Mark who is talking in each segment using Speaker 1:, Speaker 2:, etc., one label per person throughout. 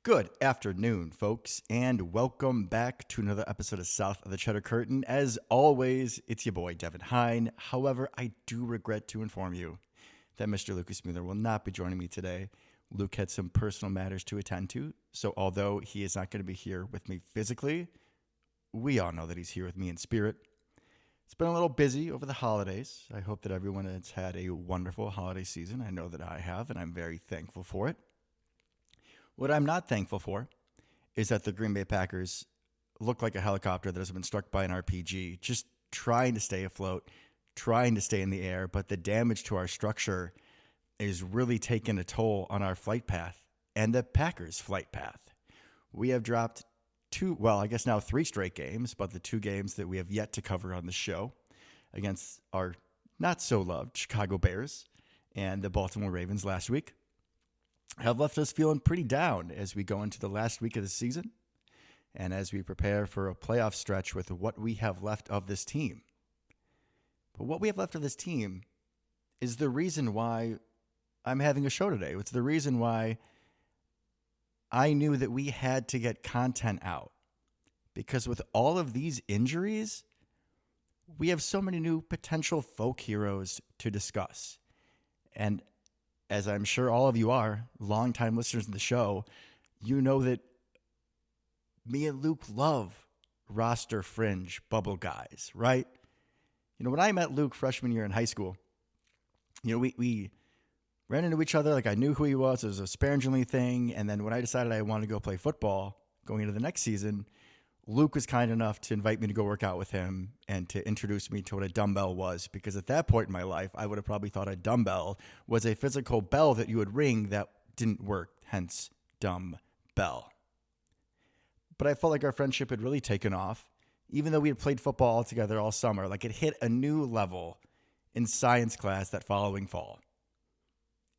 Speaker 1: Good afternoon, folks, and welcome back to another episode of South of the Cheddar Curtain. As always, it's your boy, Devin Hine. However, I do regret to inform you that Mr. Lucas Mueller will not be joining me today. Luke had some personal matters to attend to, so although he is not going to be here with me physically, we all know that he's here with me in spirit. It's been a little busy over the holidays. I hope that everyone has had a wonderful holiday season. I know that I have, and I'm very thankful for it. What I'm not thankful for is that the Green Bay Packers look like a helicopter that has been struck by an RPG, just trying to stay afloat, trying to stay in the air, but the damage to our structure is really taking a toll on our flight path and the Packers' flight path. We have dropped three straight games, but the two games that we have yet to cover on the show against our not-so-loved Chicago Bears and the Baltimore Ravens last week have left us feeling pretty down as we go into the last week of the season and as we prepare for a playoff stretch with what we have left of this team. But what we have left of this team is the reason why I'm having a show today. It's the reason why I knew that we had to get content out. Because with all of these injuries, we have so many new potential folk heroes to discuss. And as I'm sure all of you are, longtime listeners of the show, you know that me and Luke love roster fringe bubble guys, right? You know, when I met Luke freshman year in high school, we ran into each other like I knew who he was. It was a sparingly thing. And then when I decided I wanted to go play football going into the next season, Luke was kind enough to invite me to go work out with him and to introduce me to what a dumbbell was, because at that point in my life, I would have probably thought a dumbbell was a physical bell that you would ring that didn't work, hence dumbbell. But I felt like our friendship had really taken off, even though we had played football all together all summer. Like it hit a new level in science class that following fall.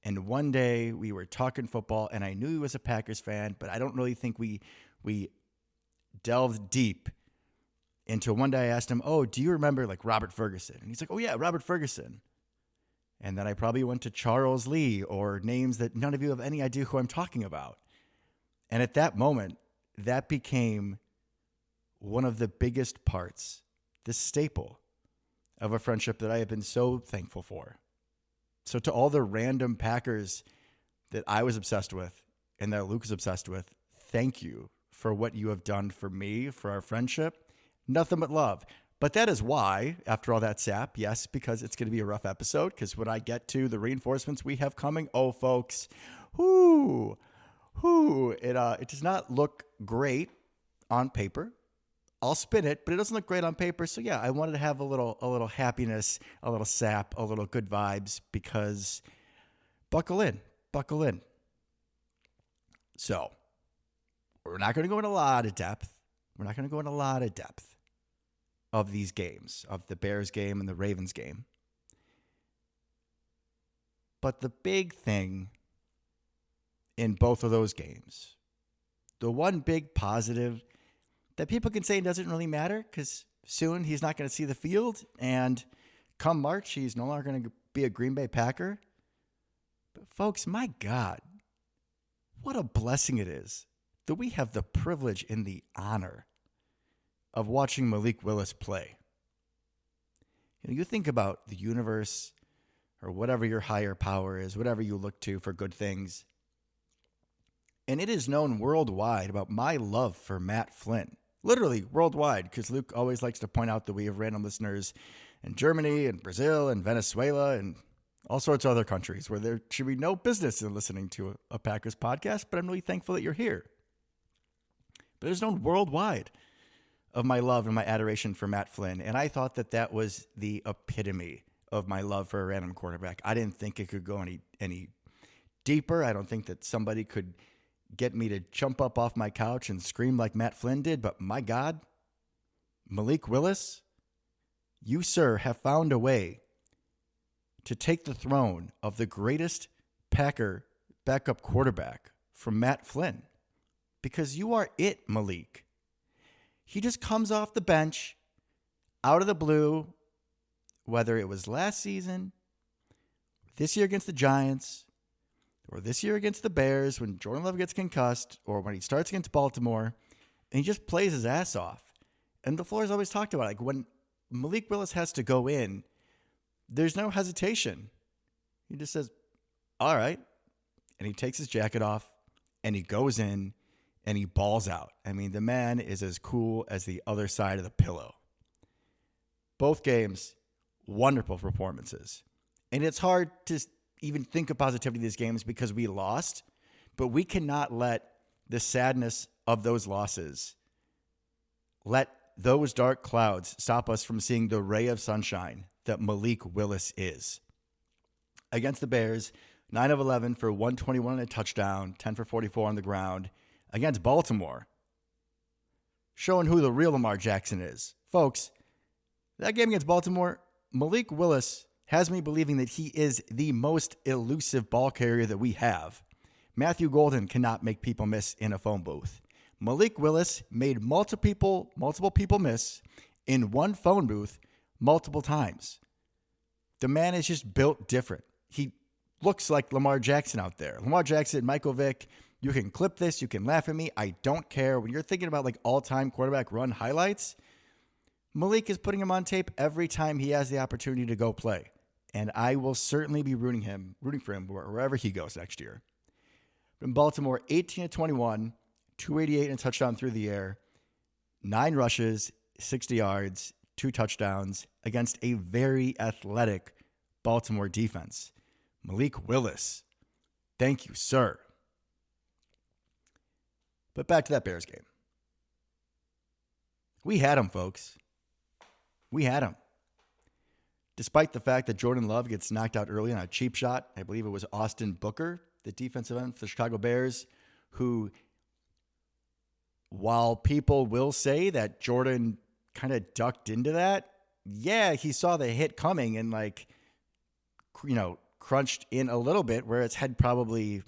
Speaker 1: And one day we were talking football, and I knew he was a Packers fan, but I don't really think we delved deep into. One day I asked him, do you remember like Robert Ferguson? And he's like, oh yeah, Robert Ferguson. And then I probably went to Charles Lee or names that none of you have any idea who I'm talking about. And at that moment, that became one of the biggest parts, the staple of a friendship that I have been so thankful for. So to all the random Packers that I was obsessed with and that Luke was obsessed with, thank you for what you have done for me, for our friendship. Nothing but love. But that is why, after all that sap, yes, because it's going to be a rough episode, because when I get to the reinforcements we have coming, folks, it does not look great on paper. I'll spin it, but it doesn't look great on paper. So yeah, I wanted to have a little happiness, a little sap, a little good vibes, because buckle in. So we're not going to go into a lot of depth. Of these games, of the Bears game and the Ravens game. But the big thing in both of those games, the one big positive that people can say doesn't really matter, because soon he's not going to see the field, and come March, he's no longer going to be a Green Bay Packer. But folks, my God, what a blessing it is that we have the privilege and the honor of watching Malik Willis play. You think about the universe or whatever your higher power is, whatever you look to for good things, and it is known worldwide about my love for Matt Flynn. Literally worldwide, because Luke always likes to point out that we have random listeners in Germany and Brazil and Venezuela and all sorts of other countries where there should be no business in listening to a Packers podcast, but I'm really thankful that you're here. But it's known worldwide of my love and my adoration for Matt Flynn, and I thought that was the epitome of my love for a random quarterback. I didn't think it could go any deeper. I don't think that somebody could get me to jump up off my couch and scream like Matt Flynn did, but my God, Malik Willis, you, sir, have found a way to take the throne of the greatest Packer backup quarterback from Matt Flynn, because you are it, Malik. He just comes off the bench out of the blue, whether it was last season, this year against the Giants, or this year against the Bears when Jordan Love gets concussed, or when he starts against Baltimore, and he just plays his ass off. And LaFleur's always talked about, like, when Malik Willis has to go in, there's no hesitation. He just says, all right. And he takes his jacket off, and he goes in, and he balls out. I mean, the man is as cool as the other side of the pillow. Both games, wonderful performances. And it's hard to even think of positivity in these games because we lost, but we cannot let the sadness of those losses, let those dark clouds stop us from seeing the ray of sunshine that Malik Willis is. Against the Bears, 9 of 11 for 121 and a touchdown, 10 for 44 on the ground. Against Baltimore, showing who the real Lamar Jackson is. Folks, that game against Baltimore, Malik Willis has me believing that he is the most elusive ball carrier that we have. Matthew Golden cannot make people miss in a phone booth. Malik Willis made multiple people miss in one phone booth multiple times. The man is just built different. He looks like Lamar Jackson out there. Lamar Jackson, Michael Vick, you can clip this, you can laugh at me. I don't care. When you're thinking about like all-time quarterback run highlights, Malik is putting him on tape every time he has the opportunity to go play. And I will certainly be rooting for him wherever he goes next year. In Baltimore, 18-21, 288 and a touchdown through the air, 9 rushes, 60 yards, 2 touchdowns against a very athletic Baltimore defense. Malik Willis, thank you, sir. But back to that Bears game. We had him, folks. We had him. Despite the fact that Jordan Love gets knocked out early on a cheap shot, I believe it was Austin Booker, the defensive end for the Chicago Bears, who, while people will say that Jordan kind of ducked into that, yeah, he saw the hit coming and crunched in a little bit where its head probably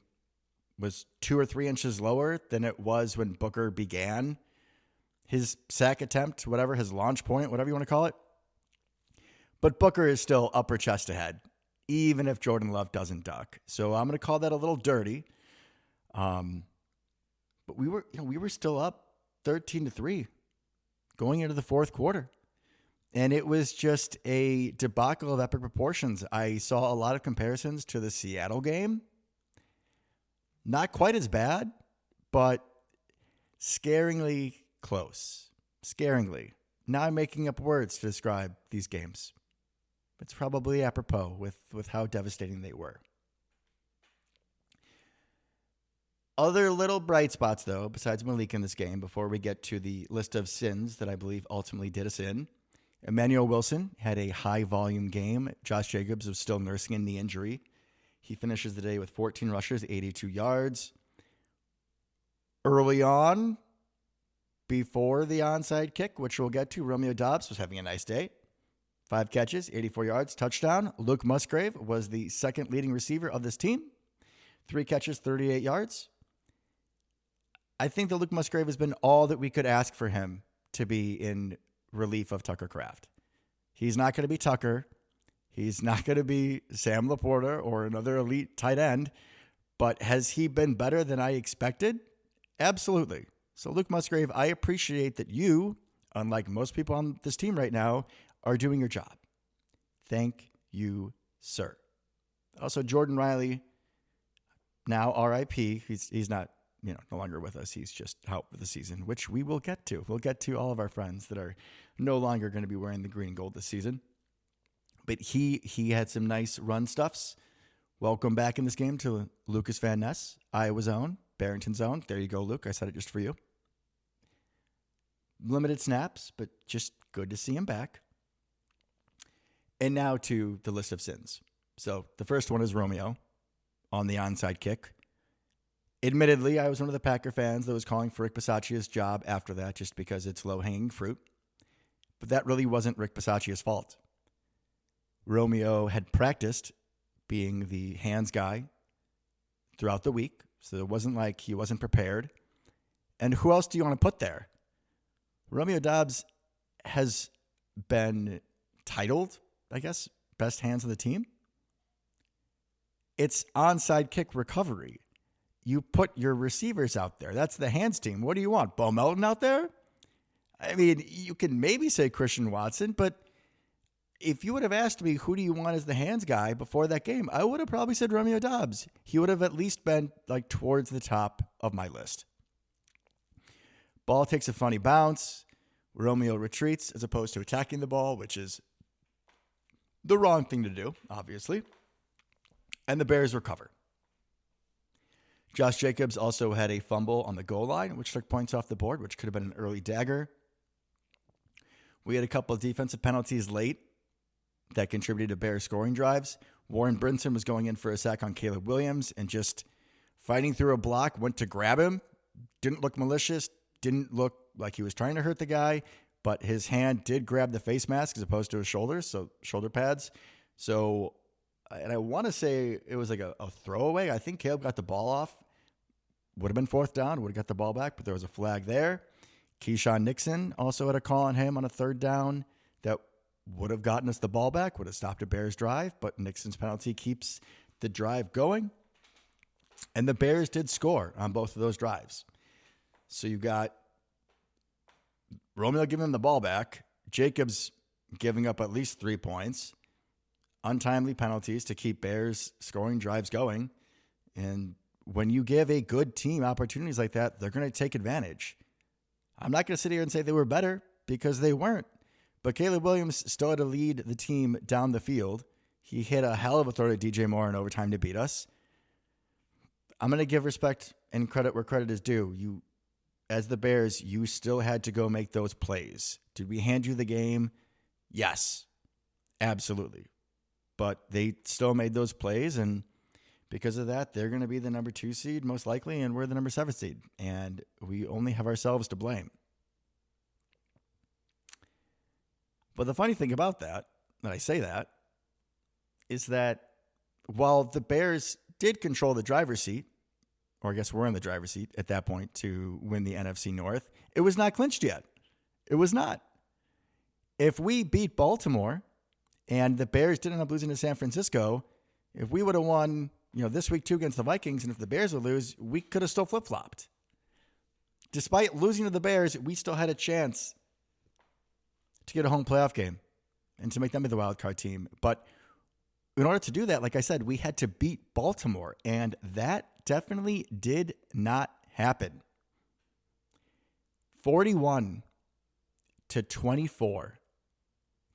Speaker 1: was 2 or 3 inches lower than it was when Booker began his sack attempt, whatever, his launch point, whatever you want to call it. But Booker is still upper chest ahead, even if Jordan Love doesn't duck. So I'm going to call that a little dirty. But we were still up 13-3 going into the fourth quarter. And it was just a debacle of epic proportions. I saw a lot of comparisons to the Seattle game. Not quite as bad, but scaringly close. Scaringly. Now I'm making up words to describe these games. It's probably apropos with how devastating they were. Other little bright spots, though, besides Malik in this game, before we get to the list of sins that I believe ultimately did us in. Emmanuel Wilson had a high-volume game. Josh Jacobs was still nursing a knee injury. He finishes the day with 14 rushes, 82 yards. Early on, before the onside kick, which we'll get to, Romeo Doubs was having a nice day. 5 catches, 84 yards, touchdown. Luke Musgrave was the second leading receiver of this team. 3 catches, 38 yards. I think that Luke Musgrave has been all that we could ask for him to be in relief of Tucker Kraft. He's not going to be Tucker. He's not going to be Sam Laporta or another elite tight end. But has he been better than I expected? Absolutely. So Luke Musgrave, I appreciate that you, unlike most people on this team right now, are doing your job. Thank you, sir. Also, Jordan Riley, now RIP. He's not, no longer with us. He's just out for the season, which we will get to. We'll get to all of our friends that are no longer going to be wearing the green and gold this season. But he had some nice run stuffs. Welcome back in this game to Lucas Van Ness, Iowa's own, Barrington's own. There you go, Luke. I said it just for you. Limited snaps, but just good to see him back. And now to the list of sins. So the first one is Romeo on the onside kick. Admittedly, I was one of the Packer fans that was calling for Rick Bisaccia's job after that just because it's low-hanging fruit. But that really wasn't Rick Bisaccia's fault. Romeo had practiced being the hands guy throughout the week, so it wasn't like he wasn't prepared. And who else do you want to put there? Romeo Doubs has been titled, I guess, best hands of the team. It's onside kick recovery. You put your receivers out there. That's the hands team. What do you want? Bo Melton out there? I mean, you can maybe say Christian Watson, but if you would have asked me who do you want as the hands guy before that game, I would have probably said Romeo Doubs. He would have at least been like towards the top of my list. Ball takes a funny bounce. Romeo retreats as opposed to attacking the ball, which is the wrong thing to do, obviously. And the Bears recover. Josh Jacobs also had a fumble on the goal line, which took points off the board, which could have been an early dagger. We had a couple of defensive penalties late that contributed to Bears scoring drives. Warren Brinson was going in for a sack on Caleb Williams and just fighting through a block, went to grab him, didn't look malicious, didn't look like he was trying to hurt the guy, but his hand did grab the face mask as opposed to his shoulders, so shoulder pads. So, and I want to say it was like a throwaway. I think Caleb got the ball off. Would have been fourth down, would have got the ball back, but there was a flag there. Keyshawn Nixon also had a call on him on a third down that would have gotten us the ball back, would have stopped a Bears drive, but Nixon's penalty keeps the drive going. And the Bears did score on both of those drives. So you got Romeo giving him the ball back, Jacobs giving up at least 3 points, untimely penalties to keep Bears scoring drives going. And when you give a good team opportunities like that, they're going to take advantage. I'm not going to sit here and say they were better because they weren't. But Caleb Williams still had to lead the team down the field. He hit a hell of a throw to DJ Moore in overtime to beat us. I'm going to give respect and credit where credit is due. You, as the Bears, you still had to go make those plays. Did we hand you the game? Yes, absolutely. But they still made those plays, and because of that, they're going to be the number 2 seed most likely, and we're the number 7 seed. And we only have ourselves to blame. But the funny thing about that I say that, is that while the Bears did control the driver's seat, or I guess we're in the driver's seat at that point to win the NFC North, it was not clinched yet. It was not. If we beat Baltimore and the Bears didn't end up losing to San Francisco, if we would have won this week 2 against the Vikings, and if the Bears would lose, we could have still flip-flopped. Despite losing to the Bears, we still had a chance to get a home playoff game and to make them be the wild card team. But in order to do that, like I said, we had to beat Baltimore, and that definitely did not happen. 41-24.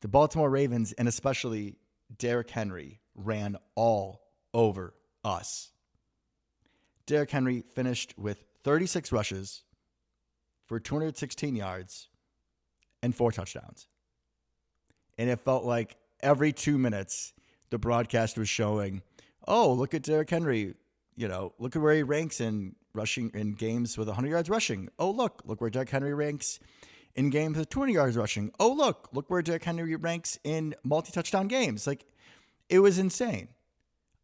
Speaker 1: The Baltimore Ravens, and especially Derrick Henry, ran all over us. Derrick Henry finished with 36 rushes for 216 yards and 4 touchdowns. And it felt like every 2 minutes, the broadcast was showing, oh, look at Derrick Henry. Look at where he ranks in rushing in games with 100 yards rushing. Oh, look where Derrick Henry ranks in games with 200 yards rushing. Oh, look where Derrick Henry ranks in multi-touchdown games. Like, it was insane.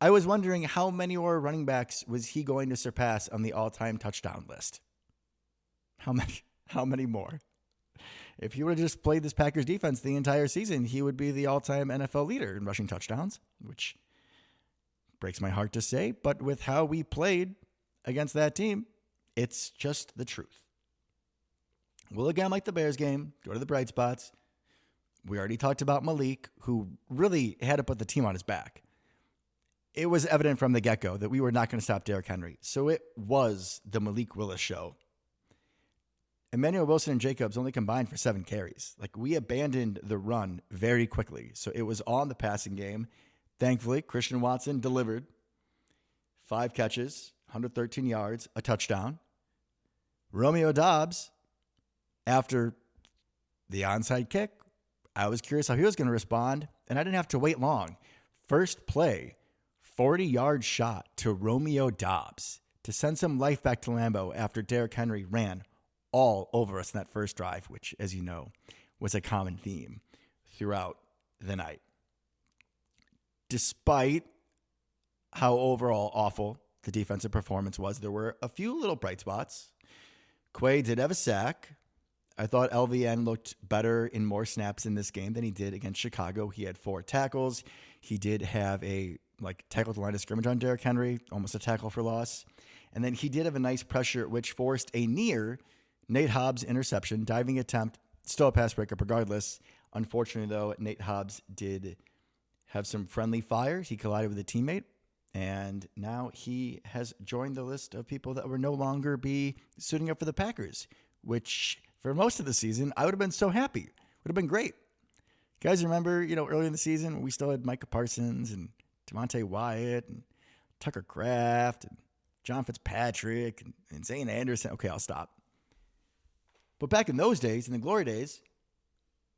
Speaker 1: I was wondering how many more running backs was he going to surpass on the all-time touchdown list? How many more? If he would have just played this Packers defense the entire season, he would be the all-time NFL leader in rushing touchdowns, which breaks my heart to say. But with how we played against that team, it's just the truth. We'll again, like the Bears game, go to the bright spots. We already talked about Malik, who really had to put the team on his back. It was evident from the get-go that we were not going to stop Derrick Henry. So it was the Malik Willis show. Emmanuel Wilson and Jacobs only combined for 7 carries. Like, we abandoned the run very quickly. So it was on the passing game. Thankfully, Christian Watson delivered 5 catches, 113 yards, a touchdown. Romeo Doubs, after the onside kick, I was curious how he was going to respond, and I didn't have to wait long. First play, 40-yard shot to Romeo Doubs to send some life back to Lambeau after Derrick Henry ran all over us in that first drive, which, as you know, was a common theme throughout the night. Despite how overall awful the defensive performance was, there were a few little bright spots. Quay did have a sack. I thought LVN looked better in more snaps in this game than he did against Chicago. He had 4 tackles. He did have a like tackled the line of scrimmage on Derrick Henry, almost a tackle for loss. And then he did have a nice pressure, which forced a near Nate Hobbs interception, diving attempt, still a pass breakup regardless. Unfortunately, though, Nate Hobbs did have some friendly fire. He collided with a teammate, and now he has joined the list of people that will no longer be suiting up for the Packers, which for most of the season, I would have been so happy. Would have been great. You guys remember, early in the season when we still had Micah Parsons and Devontae Wyatt and Tucker Kraft and John Fitzpatrick and Zane Anderson. Okay, I'll stop. But back in those days, in the glory days,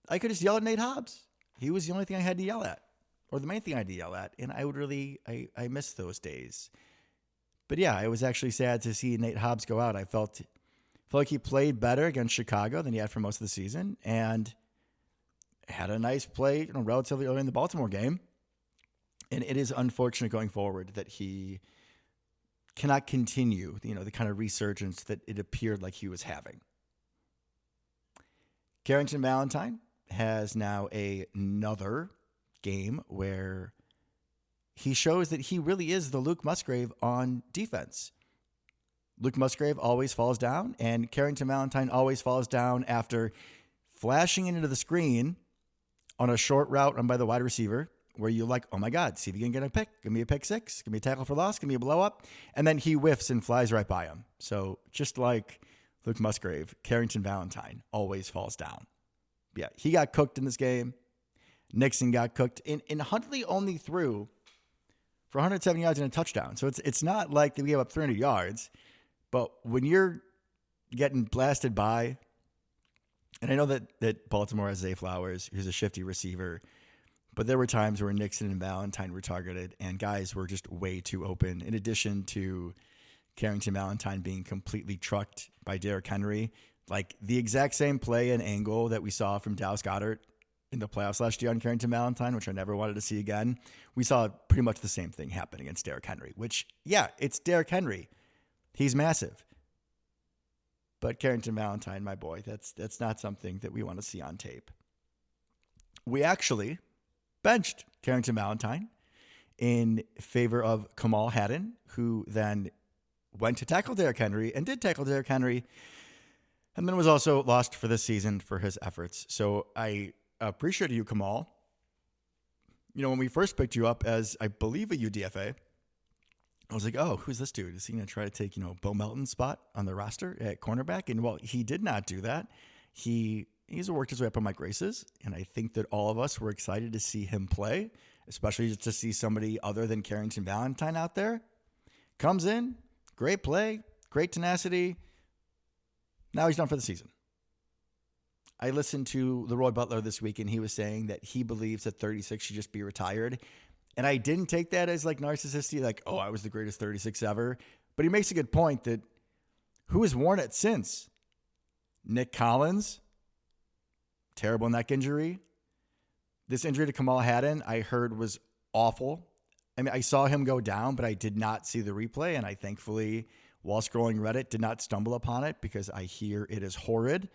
Speaker 1: I could just yell at Nate Hobbs. He was the only thing I had to yell at, or the main thing I had to yell at. And I would really, I miss those days. But yeah, it was actually sad to see Nate Hobbs go out. I felt like he played better against Chicago than he had for most of the season, and had a nice play, relatively early in the Baltimore game. And it is unfortunate going forward that he cannot continue, the kind of resurgence that it appeared like he was having. Carrington Valentine has now another game where he shows that he really is the Luke Musgrave on defense. Luke Musgrave always falls down, and Carrington Valentine always falls down after flashing into the screen on a short route run by the wide receiver, where you're like, oh my God, see if you can get a pick. Give me a pick six. Give me a tackle for loss. Give me a blow up. And then he whiffs and flies right by him. So just like Luke Musgrave, Carrington Valentine always falls down. Yeah, he got cooked in this game. Nixon got cooked. And Huntley only threw for 170 yards and a touchdown. So it's not like they gave up 300 yards. But when you're getting blasted by, and I know that Baltimore has Zay Flowers, who's a shifty receiver, but there were times where Nixon and Valentine were targeted, and guys were just way too open. In addition to Carrington Valentine being completely trucked by Derrick Henry, like the exact same play and angle that we saw from Dallas Goedert in the playoffs last year on Carrington Valentine, which I never wanted to see again. We saw pretty much the same thing happen against Derrick Henry, which, yeah, it's Derrick Henry. He's massive. But Carrington Valentine, my boy, that's not something that we want to see on tape. We actually benched Carrington Valentine in favor of Kamal Hadden, who then went to tackle Derrick Henry and did tackle Derrick Henry, and then was also lost for this season for his efforts. So I appreciate you, Kamal. When we first picked you up as, I believe, a UDFA, I was like, oh, who's this dude? Is he going to try to take, Bo Melton's spot on the roster at cornerback? And, well, he did not do that. He's worked his way up on my graces, and I think that all of us were excited to see him play, especially just to see somebody other than Carrington Valentine out there. Comes in, great play, great tenacity. Now he's done for the season. I listened to Leroy Butler this week, and he was saying that he believes that 36 should just be retired. And I didn't take that as like narcissistic, like, oh, I was the greatest 36 ever. But he makes a good point that who has worn it since? Nick Collins, terrible neck injury. This injury to Kamal Hadden, I heard, was awful. I mean, I saw him go down, but I did not see the replay. And I thankfully, while scrolling Reddit, did not stumble upon it because I hear it is horrid.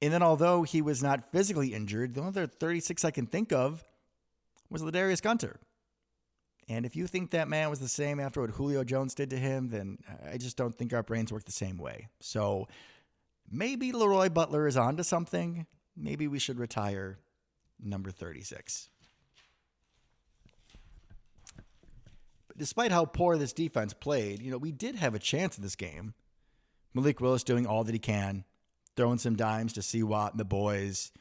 Speaker 1: And then although he was not physically injured, the only other 36 I can think of was Ladarius Gunter. And if you think that man was the same after what Julio Jones did to him, then I just don't think our brains work the same way. So maybe Leroy Butler is onto something. Maybe we should retire number 36. But despite how poor this defense played, we did have a chance in this game. Malik Willis doing all that he can, throwing some dimes to C-Watt and the boys,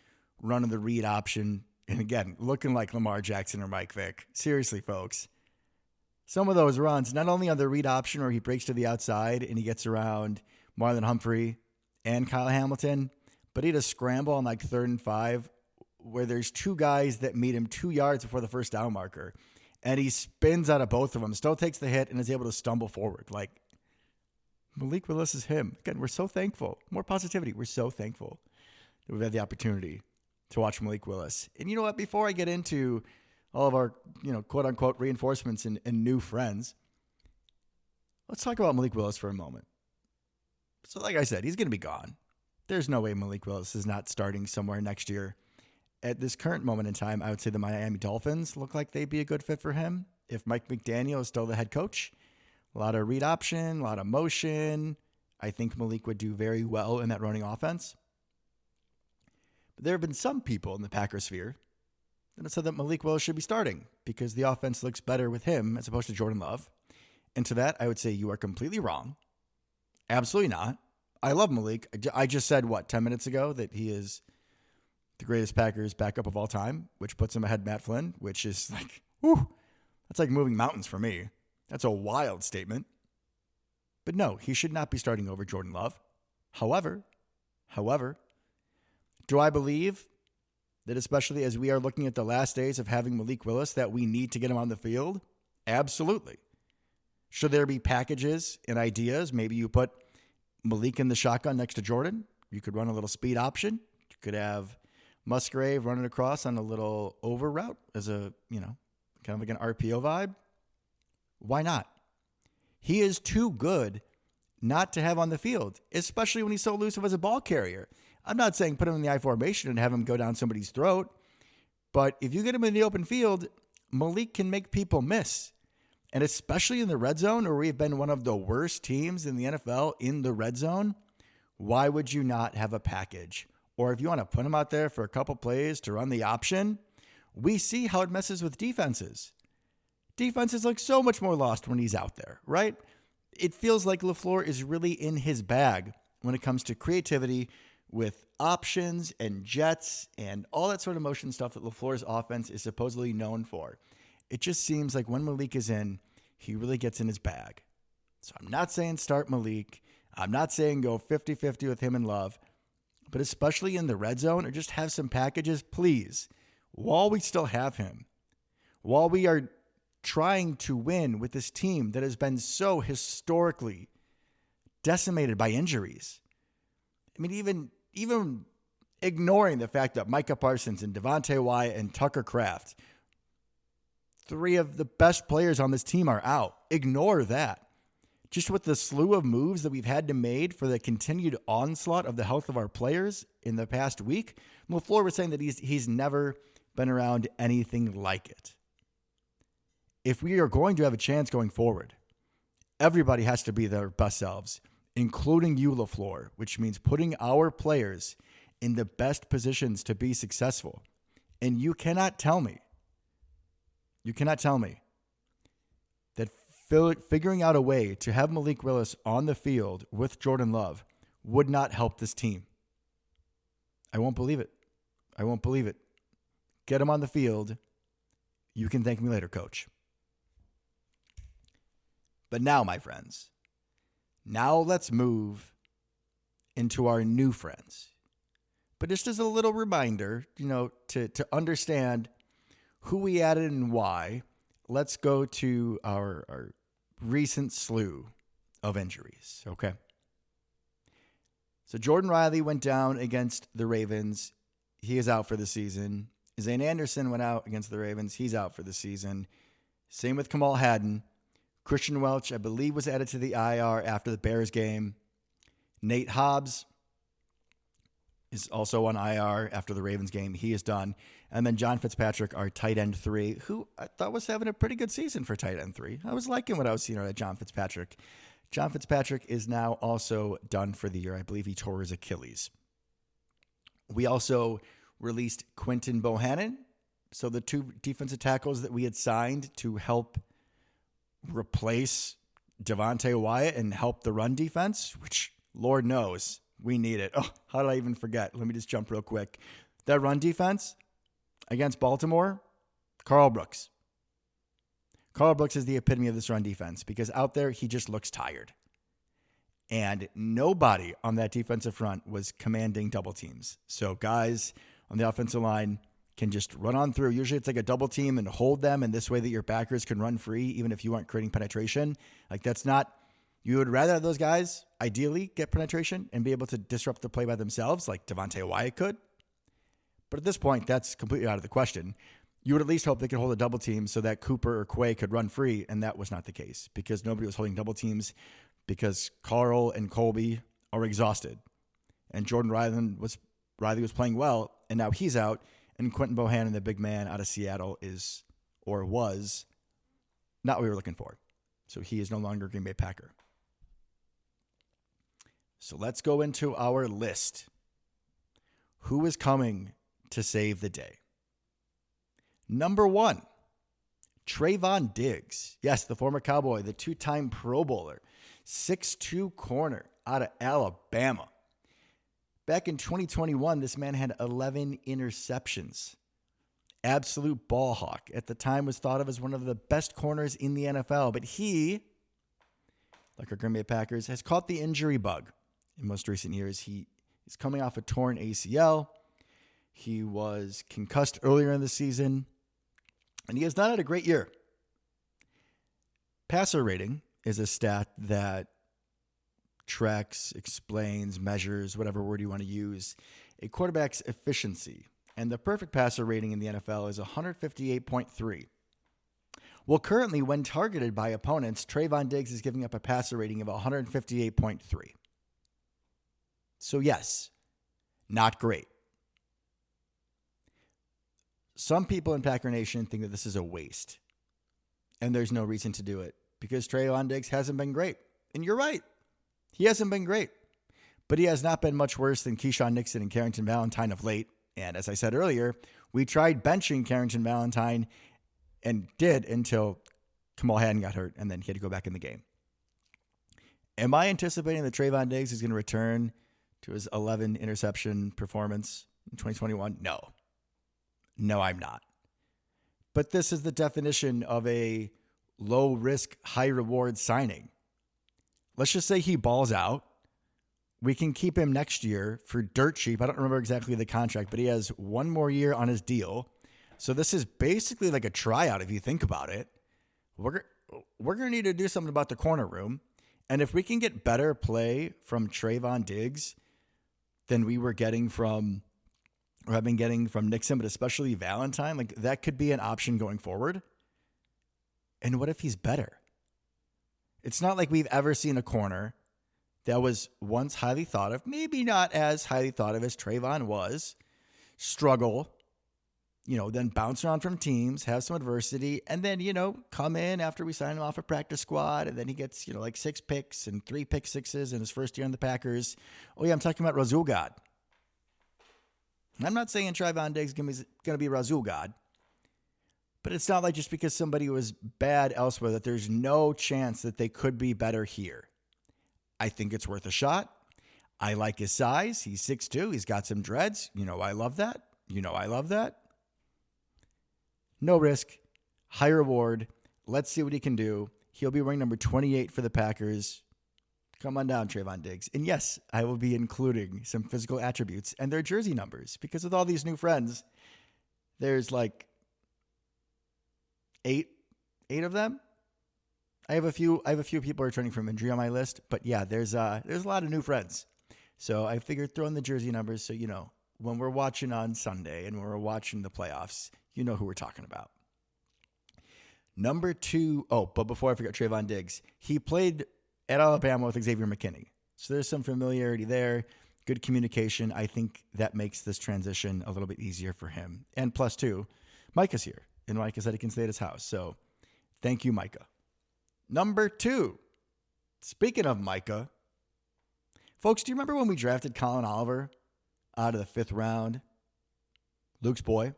Speaker 1: running the read option. And again, looking like Lamar Jackson or Mike Vick. Seriously, folks. Some of those runs, not only on the read option where he breaks to the outside and he gets around Marlon Humphrey and Kyle Hamilton, but he had a scramble on like 3rd and 5 where there's two guys that meet him 2 yards before the first down marker. And he spins out of both of them, still takes the hit, and is able to stumble forward. Like, Malik Willis is him. Again, we're so thankful. More positivity. We're so thankful that we've had the opportunity to watch Malik Willis. And you know what? Before I get into all of our, quote unquote reinforcements and new friends, let's talk about Malik Willis for a moment. So like I said, he's going to be gone. There's no way Malik Willis is not starting somewhere next year. At this current moment in time, I would say the Miami Dolphins look like they'd be a good fit for him. if Mike McDaniel is still the head coach. A lot of read option, a lot of motion. I think Malik would do very well in that running offense. But there have been some people in the Packers sphere that have said that Malik Willis should be starting because the offense looks better with him as opposed to Jordan Love. And to that, I would say you are completely wrong. Absolutely not. I love Malik. I just said, 10 minutes ago that he is the greatest Packers backup of all time, which puts him ahead of Matt Flynn, which is like, whew, that's like moving mountains for me. That's a wild statement. But no, he should not be starting over Jordan Love. However, do I believe that especially as we are looking at the last days of having Malik Willis, that we need to get him on the field? Absolutely. Should there be packages and ideas? Maybe you put Malik in the shotgun next to Jordan. You could run a little speed option. You could have Musgrave running across on a little over route as a, kind of like an RPO vibe. Why not? He is too good not to have on the field, especially when he's so elusive as a ball carrier. I'm not saying put him in the I formation and have him go down somebody's throat, but if you get him in the open field, Malik can make people miss. And especially in the red zone, where we've been one of the worst teams in the NFL in the red zone, why would you not have a package? Or if you want to put him out there for a couple plays to run the option, we see how it messes with defenses. Defenses look so much more lost when he's out there, right? It feels like LaFleur is really in his bag when it comes to creativity with options and jets and all that sort of motion stuff that LaFleur's offense is supposedly known for. It just seems like when Malik is in, he really gets in his bag. So I'm not saying start Malik. I'm not saying go 50-50 with him and Love. But especially in the red zone, or just have some packages, please. While we still have him, while we are trying to win with this team that has been so historically decimated by injuries. I mean, even ignoring the fact that Micah Parsons and Devontae Wyatt and Tucker Kraft, three of the best players on this team, are out. Ignore that. Just with the slew of moves that we've had to make for the continued onslaught of the health of our players in the past week, LaFleur was saying that he's never been around anything like it. If we are going to have a chance going forward, everybody has to be their best selves, including you, LaFleur, which means putting our players in the best positions to be successful. And you cannot tell me that figuring out a way to have Malik Willis on the field with Jordan Love would not help this team. I won't believe it. Get him on the field. You can thank me later, coach. But now, my friends, let's move into our new friends. But just as a little reminder, to understand who we added and why, let's go to our recent slew of injuries, okay? So Jordan Riley went down against the Ravens. He is out for the season. Zane Anderson went out against the Ravens. He's out for the season. Same with Kamal Hadden. Christian Welch, I believe, was added to the IR after the Bears game. Nate Hobbs is also on IR after the Ravens game. He is done. And then John Fitzpatrick, our tight end 3, who I thought was having a pretty good season for tight end 3. I was liking what I was seeing out of John Fitzpatrick. John Fitzpatrick is now also done for the year. I believe he tore his Achilles. We also released Quinton Bohannon. So the 2 defensive tackles that we had signed to help replace Devontae Wyatt and help the run defense, which Lord knows we need it. Oh, how did I even forget? Let me just jump real quick. That run defense against Baltimore, Carl Brooks. Carl Brooks is the epitome of this run defense because out there he just looks tired. And nobody on that defensive front was commanding double teams. So guys on the offensive line can just run on through. Usually it's like a double team and hold them, and this way that your backers can run free even if you aren't creating penetration. Like that's not, you would rather have those guys ideally get penetration and be able to disrupt the play by themselves like Devontae Wyatt could. But at this point, that's completely out of the question. You would at least hope they could hold a double team so that Cooper or Quay could run free, and that was not the case because nobody was holding double teams because Carl and Colby are exhausted. And Jordan Riley was playing well, and now he's out. And Quentin Bohannon, the big man out of Seattle, was Not what we were looking for. So he is no longer a Green Bay Packer. So let's go into our list. Who is coming to save the day? Number 1, Trayvon Diggs. Yes, the former Cowboy, the 2-time Pro Bowler, 6'2" corner out of Alabama. Back in 2021, this man had 11 interceptions. Absolute ball hawk. At the time was thought of as one of the best corners in the NFL. But he, like our Green Bay Packers, has caught the injury bug in most recent years. He is coming off a torn ACL. He was concussed earlier in the season. And he has not had a great year. Passer rating is a stat that tracks, explains, measures, whatever word you want to use, a quarterback's efficiency. And the perfect passer rating in the NFL is 158.3. Well, currently, when targeted by opponents, Trayvon Diggs is giving up a passer rating of 158.3. So yes, not great. Some people in Packer Nation think that this is a waste. And there's no reason to do it because Trayvon Diggs hasn't been great. And you're right. He hasn't been great. But he has not been much worse than Keyshawn Nixon and Carrington Valentine of late. And as I said earlier, we tried benching Carrington Valentine and did until Kamal Hadden got hurt, and then he had to go back in the game. Am I anticipating that Trayvon Diggs is going to return to his 11 interception performance in 2021? No, I'm not. But this is the definition of a low-risk, high-reward signing. Let's just say he balls out. We can keep him next year for dirt cheap. I don't remember exactly the contract, but he has one more year on his deal. So this is basically like a tryout if you think about it. We're going to need to do something about the corner room. And if we can get better play from Trayvon Diggs than we were getting from, or have been getting from Nixon, but especially Valentine, like that could be an option going forward. And what if he's better? It's not like we've ever seen a corner that was once highly thought of, maybe not as highly thought of as Trayvon was, struggle, then bounce around from teams, have some adversity, and then, come in after we sign him off a practice squad, and then he gets, like 6 picks and 3 pick sixes in his first year on the Packers. Oh, yeah, I'm talking about Razul God. I'm not saying Trayvon Diggs is going to be Razul God, but it's not like just because somebody was bad elsewhere that there's no chance that they could be better here. I think it's worth a shot. I like his size. He's 6'2". He's got some dreads. I love that. I love that. No risk, high reward. Let's see what he can do. He'll be wearing number 28 for the Packers. Come on down, Trayvon Diggs. And yes, I will be including some physical attributes and their jersey numbers because with all these new friends, there's like eight of them. I have a few people returning from injury on my list, but yeah, there's a lot of new friends. So I figured throw in the jersey numbers so when we're watching on Sunday and when we're watching the playoffs, you know who we're talking about. Number 2, but before I forget Trayvon Diggs, he played at Alabama with Xavier McKinney. So there's some familiarity there, good communication. I think that makes this transition a little bit easier for him. And plus 2, Micah's here, and Micah said he can stay at his house. So thank you, Micah. Number 2, speaking of Micah, folks, do you remember when we drafted Colin Oliver out of the 5th round? Luke's boy.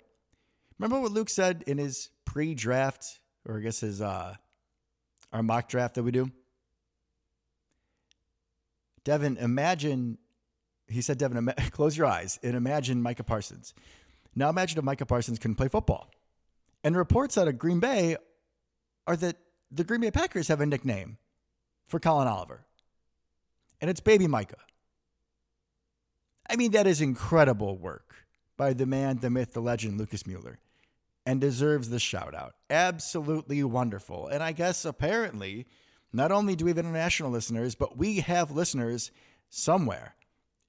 Speaker 1: Remember what Luke said in his pre-draft, or I guess his our mock draft that we do? Devin, he said, Devin, close your eyes and imagine Micah Parsons. Now imagine if Micah Parsons couldn't play football. And reports out of Green Bay are that the Green Bay Packers have a nickname for Colin Oliver. And it's Baby Micah. I mean, that is incredible work by the man, the myth, the legend, Lucas Mueller. And deserves the shout out. Absolutely wonderful. And I guess apparently, not only do we have international listeners, but we have listeners somewhere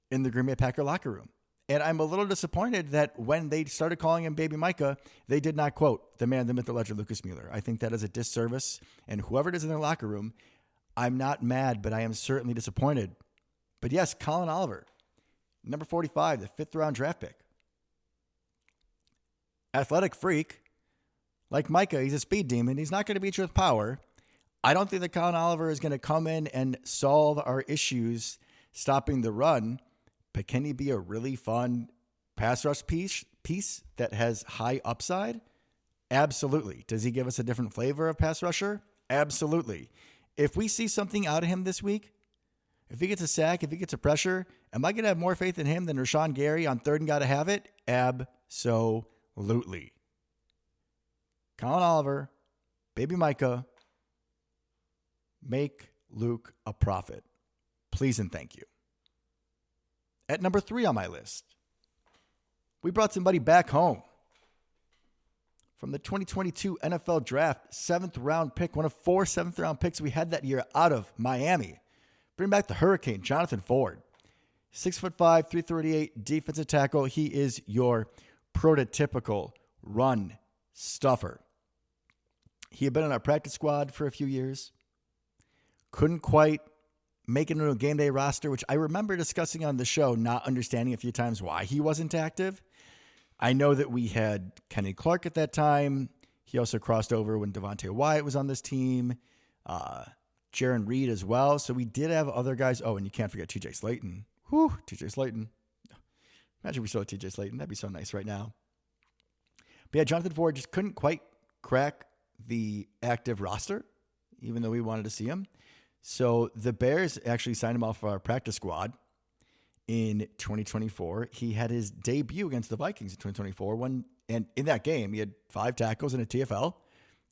Speaker 1: in the Green Bay Packer locker room. And I'm a little disappointed that when they started calling him Baby Micah, they did not quote the man, the myth, the legend, Lucas Mueller. I think that is a disservice. And whoever it is in their locker room, I'm not mad, but I am certainly disappointed. But yes, Colin Oliver, number 45, the 5th round draft pick. Athletic freak, Like Micah, he's a speed demon. He's not going to beat you with power. I don't think that Colin Oliver is going to come in and solve our issues stopping the run, but can he be a really fun pass rush piece that has high upside? Absolutely. Does he give us a different flavor of pass rusher? Absolutely. If we see something out of him this week, if he gets a sack, if he gets a pressure, am I going to have more faith in him than Rashawn Gary on third and got to have it? Absolutely. Colin Oliver, baby Micah, make Luke a prophet. Please and thank you. At number 3 on my list, we brought somebody back home. From the 2022 NFL Draft, 7th round pick, one of 4 7th round picks we had that year out of Miami. Bring back the Hurricane, Jonathan Ford. 6'5", 338 defensive tackle. He is your prototypical run stuffer. He had been on our practice squad for a few years. Couldn't quite make it into a game day roster, which I remember discussing on the show, not understanding a few times why he wasn't active. I know that we had Kenny Clark at that time. He also crossed over when Devontae Wyatt was on this team. Jaron Reed as well. So we did have other guys. Oh, and you can't forget TJ Slayton. Whew, TJ Slayton. Imagine we still had TJ Slayton. That'd be so nice right now. But yeah, Jonathan Ford just couldn't quite crack the active roster, even though we wanted to see him. So the Bears actually signed him off our practice squad in 2024. He had his debut against the Vikings in 2024. And in that game, he had 5 tackles and a TFL.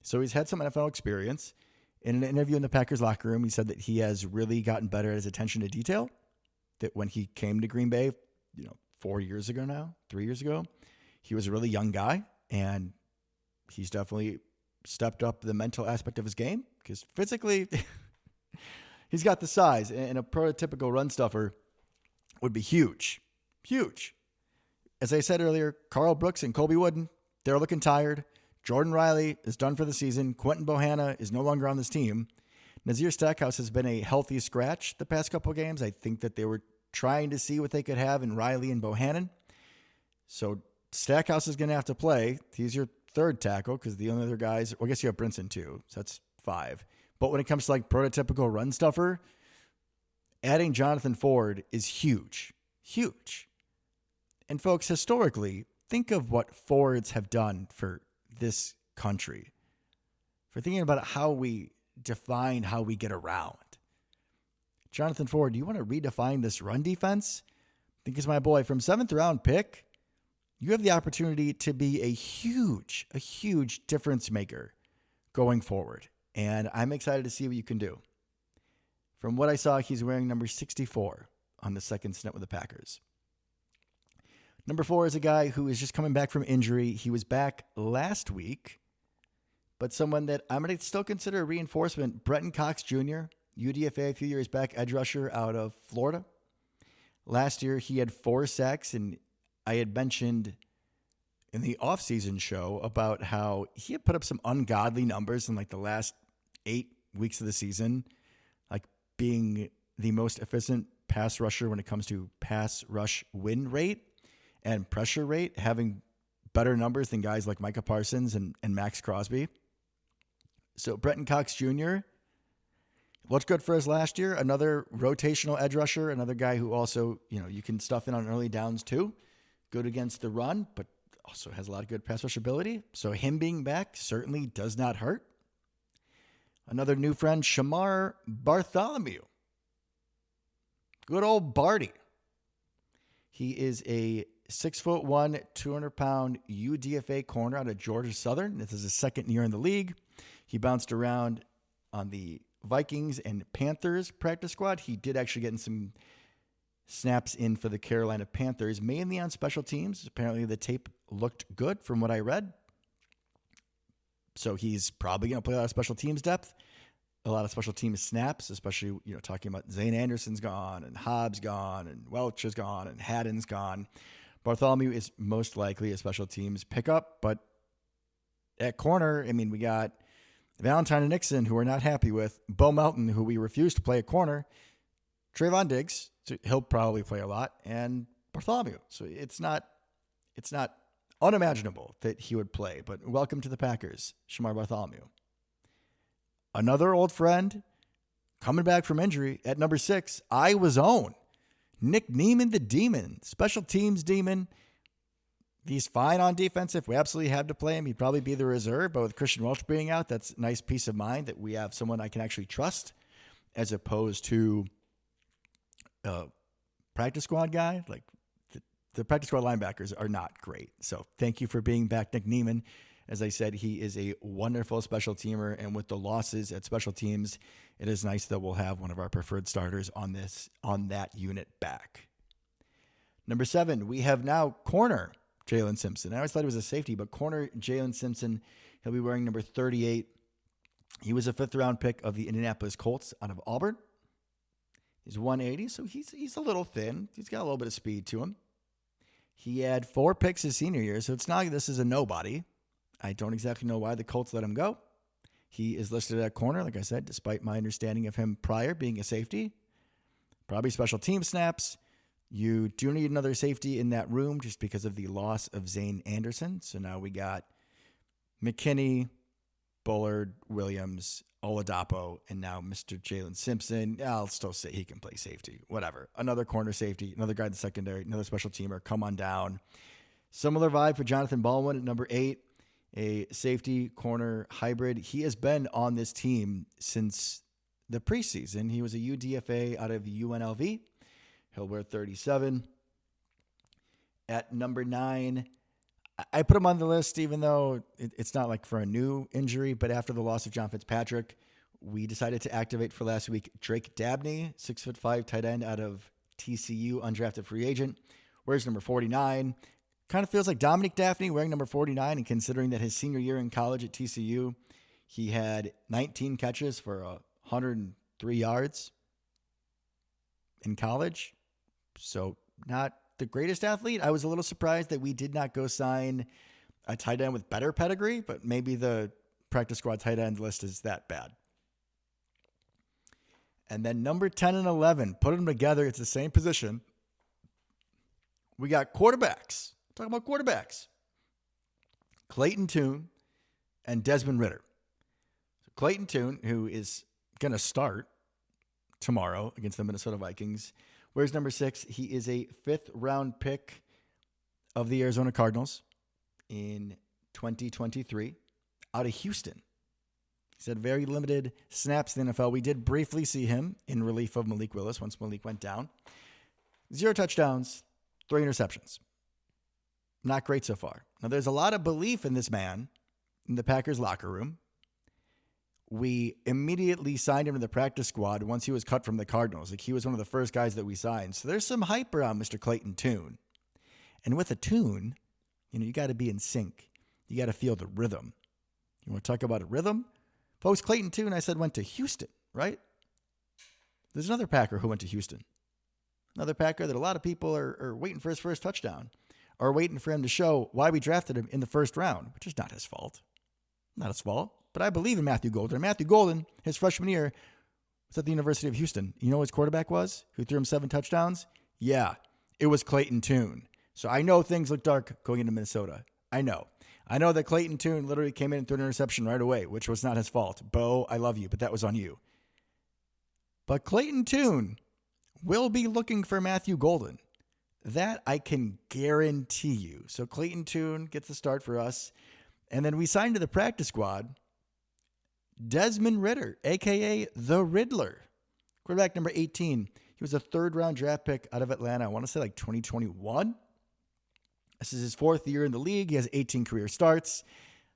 Speaker 1: So he's had some NFL experience. In an interview in the Packers locker room, he said that he has really gotten better at his attention to detail. That when he came to Green Bay, 3 years ago, he was a really young guy, and he's definitely stepped up the mental aspect of his game because physically he's got the size, and a prototypical run stuffer would be huge. Huge. As I said earlier, Carl Brooks and Colby Wooden, they're looking tired. Jordan Riley is done for the season. Quentin Bohanna is no longer on this team. Nazir Stackhouse has been a healthy scratch the past couple of games. I think that they were trying to see what they could have in Riley and Bohannon. So Stackhouse is going to have to play. He's your third tackle because the only other guys, well, I guess you have Brinson too. So that's 5. But when it comes to like prototypical run stuffer, adding Jonathan Ford is huge. Huge. And folks, historically, think of what Fords have done for this country. For thinking about how we define how we get around. Jonathan Ford, do you want to redefine this run defense? I think it's my boy. From 7th round pick, you have the opportunity to be a huge difference maker going forward. And I'm excited to see what you can do. From what I saw, he's wearing number 64 on the second stint with the Packers. Number 4 is a guy who is just coming back from injury. He was back last week, but someone that I'm going to still consider a reinforcement, Brenton Cox Jr., UDFA a few years back, edge rusher out of Florida. Last year, he had 4 sacks, and I had mentioned in the offseason show about how he had put up some ungodly numbers in like the last 8 weeks of the season, like being the most efficient pass rusher when it comes to pass rush win rate and pressure rate, having better numbers than guys like Micah Parsons and Max Crosby. So Brenton Cox Jr. looked good for us last year. Another rotational edge rusher, another guy who also, you can stuff in on early downs too. Good against the run, but also has a lot of good pass rush ability. So him being back certainly does not hurt. Another new friend, Shamar Bartholomew. Good old Barty. He is a 6'1", 200-pound UDFA corner out of Georgia Southern. This is his second year in the league. He bounced around on the Vikings and Panthers practice squad. He did actually get in some snaps in for the Carolina Panthers, mainly on special teams. Apparently the tape looked good from what I read. So he's probably going to play a lot of special teams depth, a lot of special teams snaps, especially, talking about Zane Anderson's gone and Hobbs gone and Welch is gone and Haddon's gone. Bartholomew is most likely a special teams pickup, but at corner, we got Valentine and Nixon, who we're not happy with, Bo Melton, who we refuse to play at corner, Trayvon Diggs, so he'll probably play a lot, and Bartholomew. So it's not unimaginable that he would play. But welcome to the Packers, Shamar Bartholomew. Another old friend coming back from injury at number 6, Iowa's own Nick Niemann, the Demon, special teams demon. He's fine on defense. If we absolutely had to play him, he'd probably be the reserve. But with Christian Welch being out, that's a nice peace of mind that we have someone I can actually trust as opposed to a practice squad guy. Like the practice squad linebackers are not great. So thank you for being back, Nick Niemann. As I said, he is a wonderful special teamer. And with the losses at special teams, it is nice that we'll have one of our preferred starters on that unit back. Number 7, we have now corner Jalen Simpson. I always thought he was a safety, but corner Jalen Simpson, he'll be wearing number 38. He was a 5th-round pick of the Indianapolis Colts out of Auburn. He's 180, so he's a little thin. He's got a little bit of speed to him. He had 4 picks his senior year, so it's not like this is a nobody. I don't exactly know why the Colts let him go. He is listed at corner, like I said, despite my understanding of him prior being a safety. Probably special team snaps. You do need another safety in that room just because of the loss of Zane Anderson. So now we got McKinney, Bullard, Williams, Oladapo, and now Mr. Jalen Simpson. I'll still say he can play safety. Whatever. Another corner safety, another guy in the secondary, another special teamer. Come on down. Similar vibe for Jonathan Baldwin at number 8, a safety corner hybrid. He has been on this team since the preseason. He was a UDFA out of UNLV. He'll wear 37. At number 9, I put him on the list even though it's not like for a new injury, but after the loss of John Fitzpatrick, we decided to activate for last week Drake Dabney, 6'5" tight end out of TCU, undrafted free agent. Wears number 49. Kind of feels like Dominic Daphne wearing number 49, and considering that his senior year in college at TCU, he had 19 catches for 103 yards in college. So not the greatest athlete. I was a little surprised that we did not go sign a tight end with better pedigree, but maybe the practice squad tight end list is that bad. And then number 10 and 11, put them together. It's the same position. We got quarterbacks. Talking about quarterbacks. Clayton Tune and Desmond Ridder. So Clayton Tune, who is going to start tomorrow against the Minnesota Vikings, wears number 6. He is a 5th-round pick of the Arizona Cardinals in 2023 out of Houston. He's had very limited snaps in the NFL. We did briefly see him in relief of Malik Willis once Malik went down. 0 touchdowns, 3 interceptions. Not great so far. Now, there's a lot of belief in this man in the Packers locker room. We immediately signed him to the practice squad once he was cut from the Cardinals. Like, he was one of the first guys that we signed. So there's some hype around Mr. Clayton Tune. And with a tune, you got to be in sync. You got to feel the rhythm. You want to talk about a rhythm? Folks, Clayton Tune, I said, went to Houston, right? There's another Packer who went to Houston. Another Packer that a lot of people are waiting for his first touchdown, or waiting for him to show why we drafted him in the first round, which is not his fault. Not his fault. But I believe in Matthew Golden. Matthew Golden, his freshman year, was at the University of Houston. You know who his quarterback was? Who threw him 7 touchdowns? Yeah, it was Clayton Tune. So I know things look dark going into Minnesota. I know. I know that Clayton Tune literally came in and threw an interception right away, which was not his fault. Bo, I love you, but that was on you. But Clayton Tune will be looking for Matthew Golden. That I can guarantee you. So Clayton Tune gets the start for us. And then we signed to the practice squad Desmond Ridder, a.k.a. the Riddler. Quarterback number 18. He was a 3rd-round draft pick out of Atlanta. I want to say like 2021. This is his 4th year in the league. He has 18 career starts.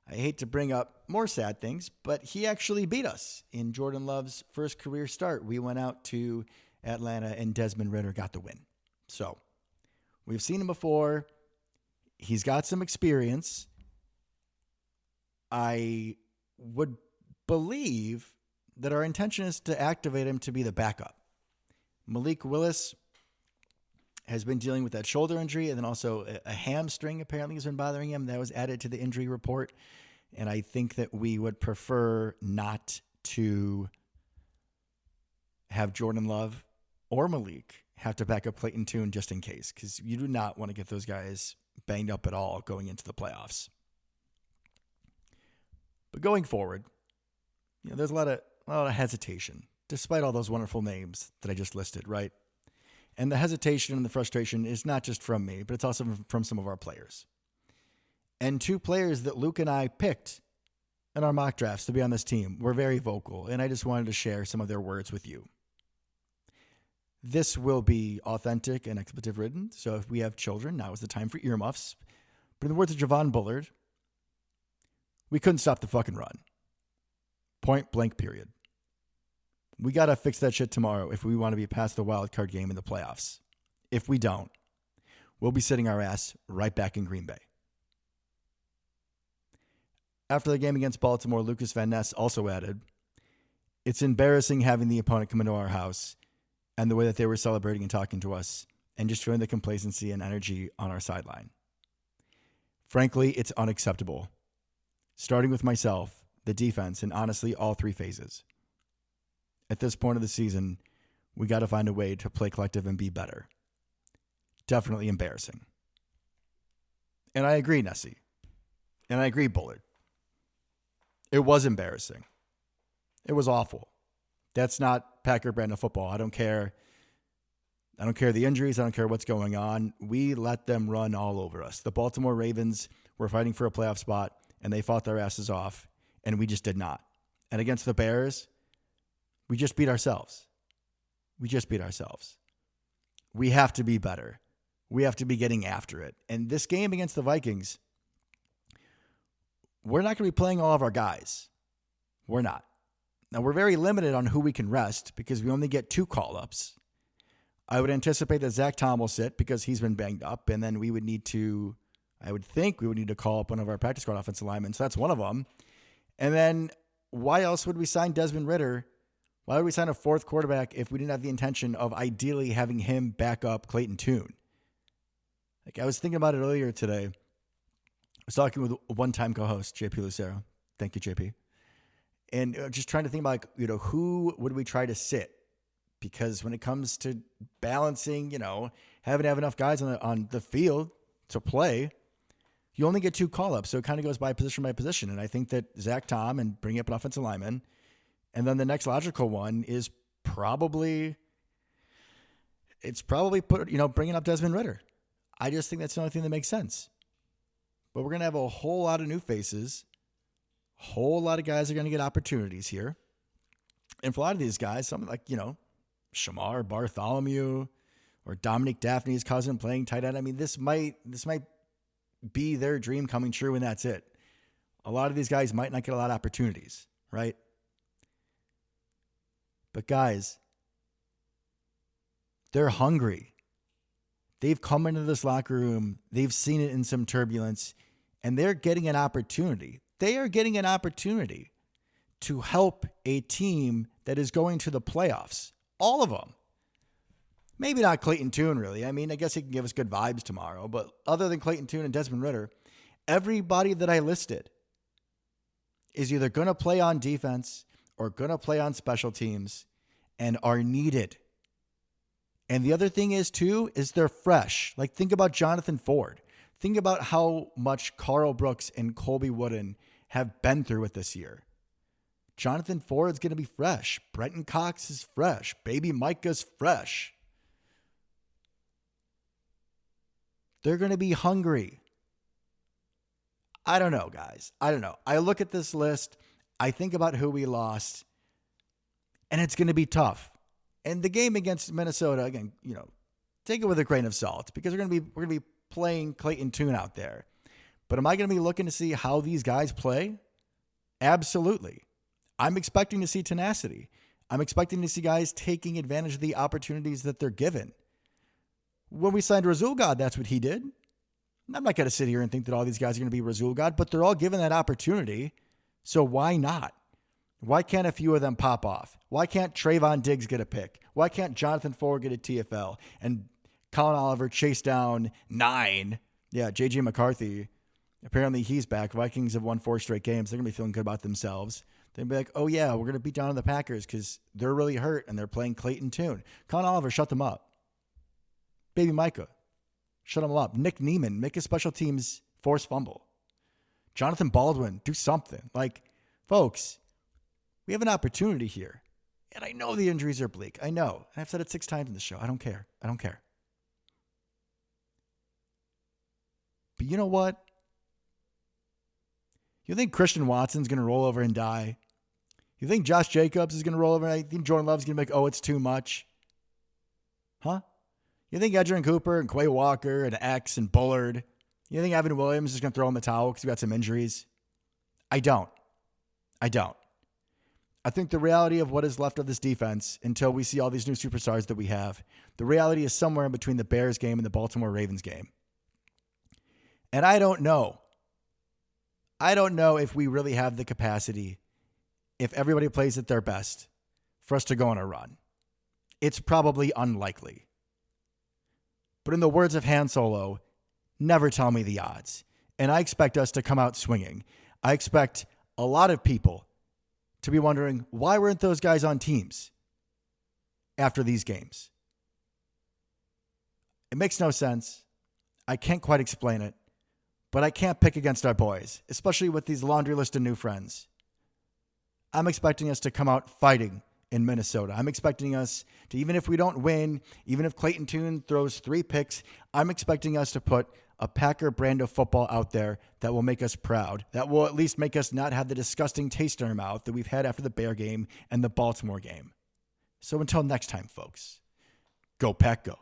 Speaker 1: I hate to bring up more sad things, but he actually beat us in Jordan Love's first career start. We went out to Atlanta, and Desmond Ridder got the win. So we've seen him before. He's got some experience. I would believe that our intention is to activate him to be the backup. Malik Willis has been dealing with that shoulder injury, and then also a hamstring apparently has been bothering him. That was added to the injury report. And I think that we would prefer not to have Jordan Love or Malik have to back up Clayton Tune just in case, because you do not want to get those guys banged up at all going into the playoffs. But going forward, there's a lot of hesitation, despite all those wonderful names that I just listed, right? And the hesitation and the frustration is not just from me, but it's also from some of our players. And 2 players that Luke and I picked in our mock drafts to be on this team were very vocal, and I just wanted to share some of their words with you. This will be authentic and expletive ridden, so if we have children, now is the time for earmuffs. But in the words of Javon Bullard, we couldn't stop the fucking run. Point blank, period. We got to fix that shit tomorrow if we want to be past the wild card game in the playoffs. If we don't, we'll be sitting our ass right back in Green Bay. After the game against Baltimore, Lucas Van Ness also added, "It's embarrassing having the opponent come into our house and the way that they were celebrating and talking to us and just feeling the complacency and energy on our sideline. Frankly, it's unacceptable. Starting with myself, the defense, and honestly, all 3 phases. At this point of the season, we got to find a way to play collective and be better. Definitely embarrassing." And I agree, Nessie. And I agree, Bullard. It was embarrassing. It was awful. That's not Packer brand of football. I don't care. I don't care the injuries. I don't care what's going on. We let them run all over us. The Baltimore Ravens were fighting for a playoff spot, and they fought their asses off, and we just did not. And against the Bears, we just beat ourselves. We just beat ourselves. We have to be better. We have to be getting after it. And this game against the Vikings, we're not going to be playing all of our guys. We're not. Now, we're very limited on who we can rest because we only get 2 call-ups. I would anticipate that Zach Tom will sit because he's been banged up, and then I would think we would need to call up one of our practice squad offensive linemen, so that's one of them. And then why else would we sign Desmond Ridder? Why would we sign a 4th quarterback if we didn't have the intention of ideally having him back up Clayton Tune? I was thinking about it earlier today. I was talking with a one-time co-host, JP Lucero. Thank you, JP. And just trying to think about, who would we try to sit? Because when it comes to balancing, having to have enough guys on the field to play, you only get 2 call-ups. So it kind of goes by position. And I think that Zach Tom and bringing up an offensive lineman. And then the next logical one is probably bringing up Desmond Ridder. I just think that's the only thing that makes sense. But we're going to have a whole lot of new faces. A whole lot of guys are going to get opportunities here. And for a lot of these guys, something like, Shamar Bartholomew or Dominic Daphne's cousin playing tight end. I mean, this might be their dream coming true, and that's it. A lot of these guys might not get a lot of opportunities, right? But guys, they're hungry. They've come into this locker room. They've seen it in some turbulence, and they're getting an opportunity. They are getting an opportunity to help a team that is going to the playoffs. All of them. Maybe not Clayton Tune, really. I mean, I guess he can give us good vibes tomorrow. But other than Clayton Tune and Desmond Ridder, everybody that I listed is either going to play on defense or going to play on special teams and are needed. And the other thing is, too, is they're fresh. Think about Jonathan Ford. Think about how much Carl Brooks and Colby Wooden have been through it this year. Jonathan Ford's going to be fresh. Brenton Cox is fresh. Baby Micah's fresh. They're going to be hungry. I don't know, guys. I don't know. I look at this list. I think about who we lost, and it's going to be tough. And the game against Minnesota, again, take it with a grain of salt because we're going to be playing Clayton Tune out there. But am I going to be looking to see how these guys play? Absolutely. I'm expecting to see tenacity. I'm expecting to see guys taking advantage of the opportunities that they're given. When we signed Razul God, that's what he did. I'm not going to sit here and think that all these guys are going to be Razul God, but they're all given that opportunity. So why not? Why can't a few of them pop off? Why can't Trayvon Diggs get a pick? Why can't Jonathan Ford get a TFL? And Colin Oliver chase down 9. Yeah, J.J. McCarthy. Apparently he's back. Vikings have won 4 straight games. They're going to be feeling good about themselves. They'll be like, oh, yeah, we're going to beat down on the Packers because they're really hurt and they're playing Clayton Tune. Colin Oliver, shut them up. Baby Micah, Shut them up. Nick Neiman, make a special teams forced fumble. Jonathan Baldwin, do something. Like, folks, we have an opportunity here. And I know the injuries are bleak. I know. And I've said it 6 times in the show. I don't care. I don't care. But you know what? You think Christian Watson's going to roll over and die? You think Josh Jacobs is going to roll over and I think Jordan Love's going to be like, oh, it's too much? Huh? You think Edgerrin Cooper and Quay Walker and X and Bullard, you think Evan Williams is going to throw in the towel because he got some injuries? I don't. I think the reality of what is left of this defense until we see all these new superstars that we have, the reality is somewhere in between the Bears game and the Baltimore Ravens game. And I don't know. I don't know if we really have the capacity, if everybody plays at their best, for us to go on a run. It's probably unlikely. But in the words of Han Solo, never tell me the odds. And I expect us to come out swinging. I expect a lot of people to be wondering, why weren't those guys on teams after these games? It makes no sense. I can't quite explain it, but I can't pick against our boys, especially with these laundry list of new friends. I'm expecting us to come out fighting in Minnesota. I'm expecting us to, even if we don't win, even if Clayton Tune throws 3 picks, I'm expecting us to put a Packer brand of football out there that will make us proud, that will at least make us not have the disgusting taste in our mouth that we've had after the Bear game and the Baltimore game. So until next time, folks, go Pack, go.